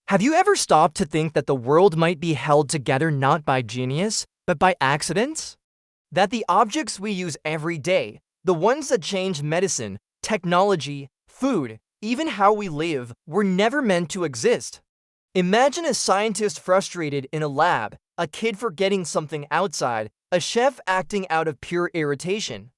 Have you ever stopped to think that the world might be held together not by genius, but by accidents? That the objects we use every day, the ones that change medicine, technology, food, even how we live, were never meant to exist? Imagine a scientist frustrated in a lab, a kid forgetting something outside, a chef acting out of pure irritation.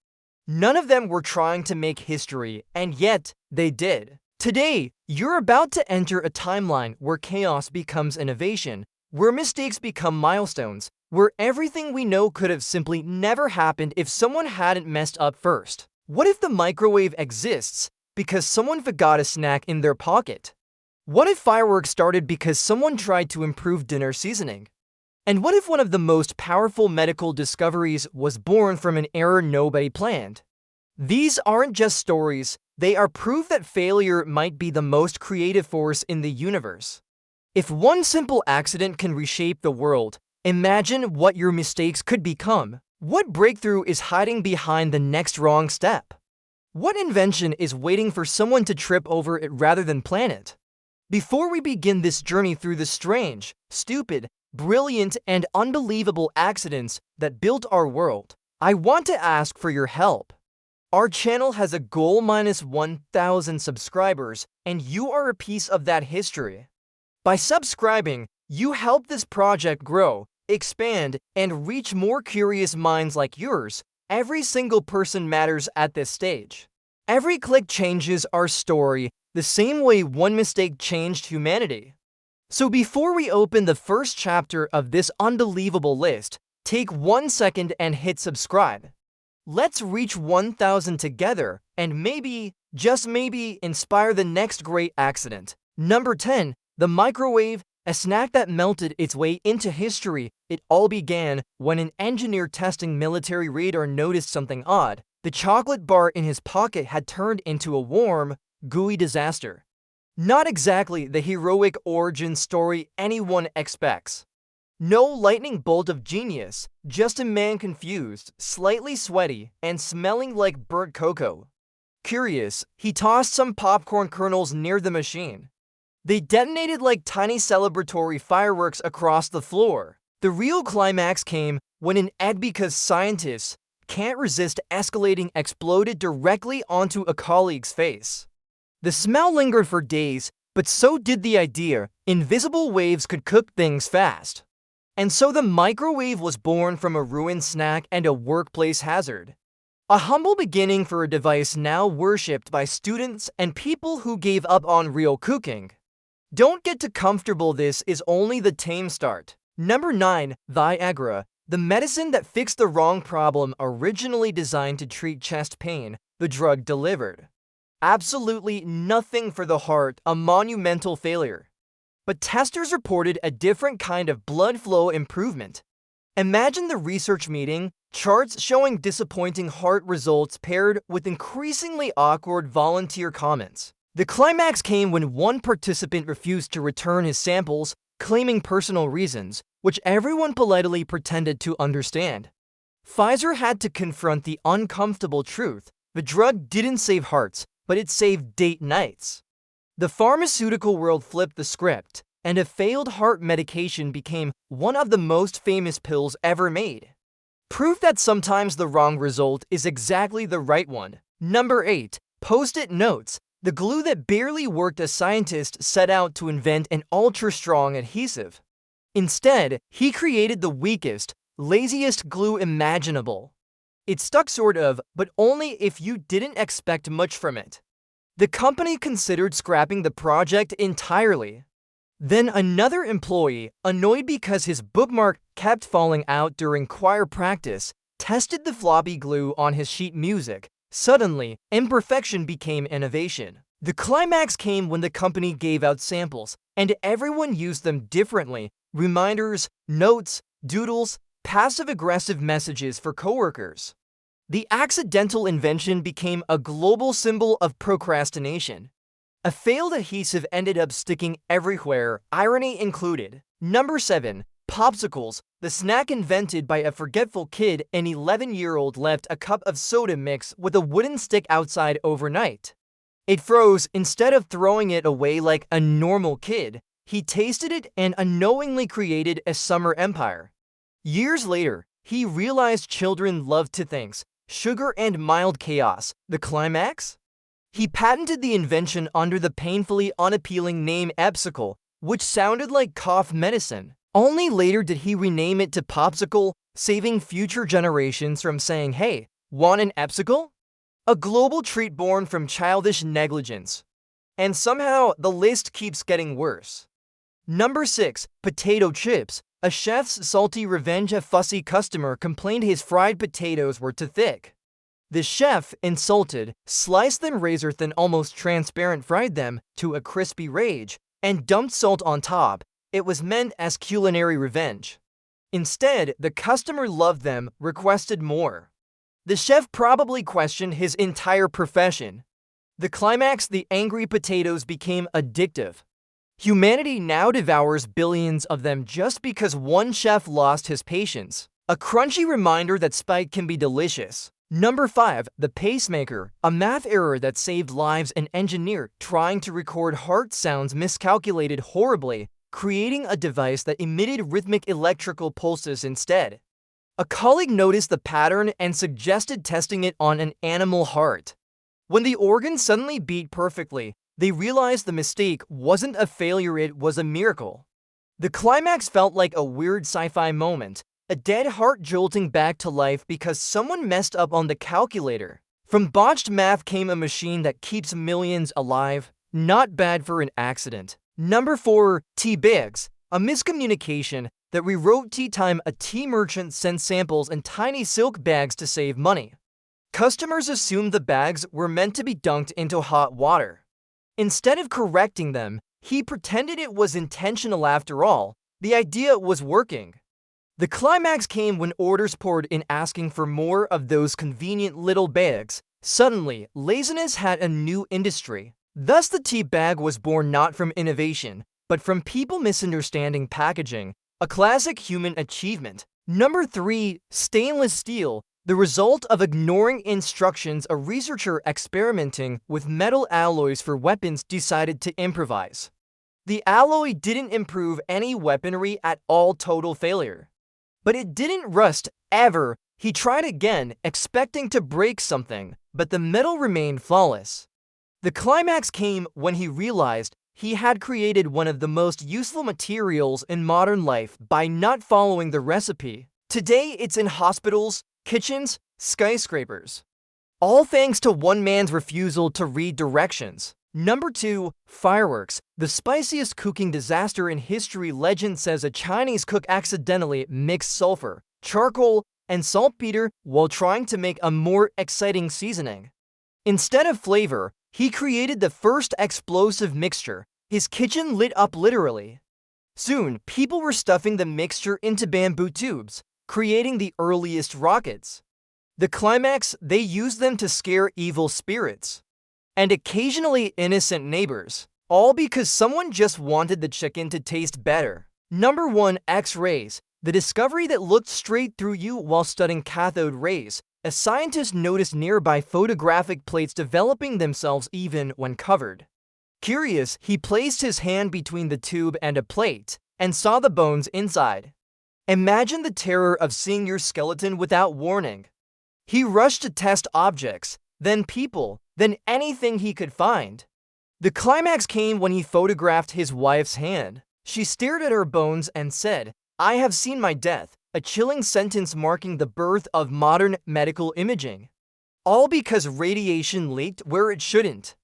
None of them were trying to make history, and yet they did. Today, you're about to enter a timeline where chaos becomes innovation, where mistakes become milestones, where everything we know could have simply never happened if someone hadn't messed up first. What if the microwave exists because someone forgot a snack in their pocket? What if fireworks started because someone tried to improve dinner seasoning? And what if one of the most powerful medical discoveries was born from an error nobody planned? These aren't just stories, they are proof that failure might be the most creative force in the universe. If one simple accident can reshape the world, imagine what your mistakes could become. What breakthrough is hiding behind the next wrong step? What invention is waiting for someone to trip over it rather than plan it? Before we begin this journey through the strange, stupid, brilliant, and unbelievable accidents that built our world, I want to ask for your help. Our channel has a goal -1,000 subscribers, and you are a piece of that history. By subscribing, you help this project grow, expand, and reach more curious minds like yours. Every single person matters at this stage. Every click changes our story, the same way one mistake changed humanity. So before we open the first chapter of this unbelievable list, take 1 second and hit subscribe. Let's reach 1,000 together and maybe, just maybe, inspire the next great accident. Number 10. The microwave, a snack that melted its way into history. It all began when an engineer testing military radar noticed something odd. The chocolate bar in his pocket had turned into a warm, gooey disaster. Not exactly the heroic origin story anyone expects. No lightning bolt of genius, just a man confused, slightly sweaty, and smelling like burnt cocoa. Curious, he tossed some popcorn kernels near the machine. They detonated like tiny celebratory fireworks across the floor. The real climax came when an egg, because scientists can't resist escalating, exploded directly onto a colleague's face. The smell lingered for days, but so did the idea. Invisible waves could cook things fast. And so the microwave was born from a ruined snack and a workplace hazard. A humble beginning for a device now worshipped by students and people who gave up on real cooking. Don't get too comfortable, this is only the tame start. Number 9. Viagra, the medicine that fixed the wrong problem. Originally designed to treat chest pain, the drug delivered absolutely nothing for the heart, a monumental failure. But testers reported a different kind of blood flow improvement. Imagine the research meeting, charts showing disappointing heart results paired with increasingly awkward volunteer comments. The climax came when one participant refused to return his samples, claiming personal reasons, which everyone politely pretended to understand. Pfizer had to confront the uncomfortable truth. The drug didn't save hearts, but it saved date nights. The pharmaceutical world flipped the script, and a failed heart medication became one of the most famous pills ever made. Proof that sometimes the wrong result is exactly the right one. Number 8. Post-it notes, the glue that barely worked. A scientist set out to invent an ultra-strong adhesive. Instead, he created the weakest, laziest glue imaginable. It stuck sort of, but only if you didn't expect much from it. The company considered scrapping the project entirely. Then another employee, annoyed because his bookmark kept falling out during choir practice, tested the floppy glue on his sheet music. Suddenly, imperfection became innovation. The climax came when the company gave out samples, and everyone used them differently. Reminders, notes, doodles, passive-aggressive messages for coworkers. The accidental invention became a global symbol of procrastination. A failed adhesive ended up sticking everywhere, irony included. Number 7. Popsicles, the snack invented by a forgetful kid. An 11-year-old left a cup of soda mix with a wooden stick outside overnight. It froze. Instead of throwing it away like a normal kid, he tasted it and unknowingly created a summer empire. Years later, he realized children loved to things, sugar and mild chaos. The climax? He patented the invention under the painfully unappealing name popsicle, which sounded like cough medicine. Only later did he rename it to popsicle, saving future generations from saying, "Hey, want an popsicle?" A global treat born from childish negligence. And somehow, the list keeps getting worse. Number 6. Potato chips. A chef's salty revenge. A fussy customer complained his fried potatoes were too thick. The chef, insulted, sliced them razor-thin, almost transparent, fried them to a crispy rage, and dumped salt on top. It was meant as culinary revenge. Instead, the customer loved them, requested more. The chef probably questioned his entire profession. The climax: the angry potatoes became addictive. Humanity now devours billions of them just because one chef lost his patience. A crunchy reminder that spite can be delicious. Number 5. The pacemaker. A math error that saved lives. An engineer trying to record heart sounds miscalculated horribly, creating a device that emitted rhythmic electrical pulses instead. A colleague noticed the pattern and suggested testing it on an animal heart. When the organ suddenly beat perfectly, they realized the mistake wasn't a failure, it was a miracle. The climax felt like a weird sci-fi moment, a dead heart jolting back to life because someone messed up on the calculator. From botched math came a machine that keeps millions alive. Not bad for an accident. Number 4. Tea bags. A miscommunication that rewrote tea time. A tea merchant sent samples in tiny silk bags to save money. Customers assumed the bags were meant to be dunked into hot water. Instead of correcting them, he pretended it was intentional. After all, the idea was working. The climax came when orders poured in asking for more of those convenient little bags. Suddenly, laziness had a new industry. Thus, the tea bag was born not from innovation, but from people misunderstanding packaging, a classic human achievement. Number 3. Stainless steel. The result of ignoring instructions. A researcher experimenting with metal alloys for weapons decided to improvise. The alloy didn't improve any weaponry at all, total failure. But it didn't rust, ever. He tried again, expecting to break something, but the metal remained flawless. The climax came when he realized he had created one of the most useful materials in modern life by not following the recipe. Today, it's in hospitals, kitchens, skyscrapers. All thanks to one man's refusal to read directions. Number 2. Fireworks. The spiciest cooking disaster in history. Legend says a Chinese cook accidentally mixed sulfur, charcoal, and saltpeter while trying to make a more exciting seasoning. Instead of flavor, he created the first explosive mixture. His kitchen lit up literally. Soon, people were stuffing the mixture into bamboo tubes, creating the earliest rockets. The climax: they used them to scare evil spirits and occasionally innocent neighbors, all because someone just wanted the chicken to taste better. Number 1. X-rays. The discovery that looked straight through you while studying cathode rays. A scientist noticed nearby photographic plates developing themselves even when covered. Curious, he placed his hand between the tube and a plate and saw the bones inside. Imagine the terror of seeing your skeleton without warning. He rushed to test objects, then people, then anything he could find. The climax came when he photographed his wife's hand. She stared at her bones and said, "I have seen my death," a chilling sentence marking the birth of modern medical imaging. All because radiation leaked where it shouldn't.